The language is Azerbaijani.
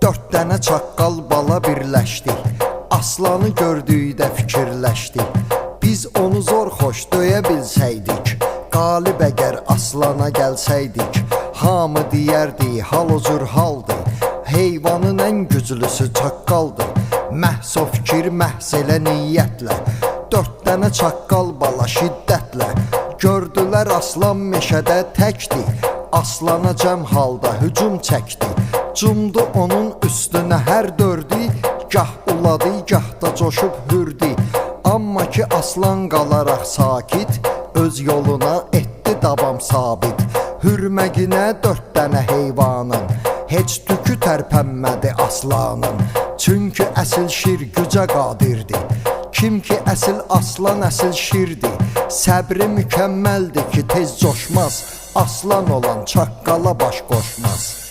Dörd dənə çaqqal bala birləşdi. Aslanı gördükdə fikirləşdi. Biz onu zor xoş döyə bilsəydik, qalib əgər aslana gəlsəydik, hamı deyərdi hal o cür haldır, heyvanın ən güclüsü çaqqaldır. Məhz o fikir məhz elə niyyətlə, dörd dənə çaqqal bala şiddətlə gördülər aslan meşədə təkdi. Aslana cəm halda hücum çəkdi, cumdu onun üstünə hər dördü, gah uladı, gah da coşub hürdü. Amma ki aslan qalaraq sakit, öz yoluna etdi davam sabit. Hürməginə dörd dənə heyvanın, heç tükü tərpənmədi aslanın. Çünki əsil şir gücə qadirdi, kim ki əsil aslan əsil şirdi. Səbri mükəmməldir ki tez coşmaz, aslan olan çaqqala baş qoşmaz.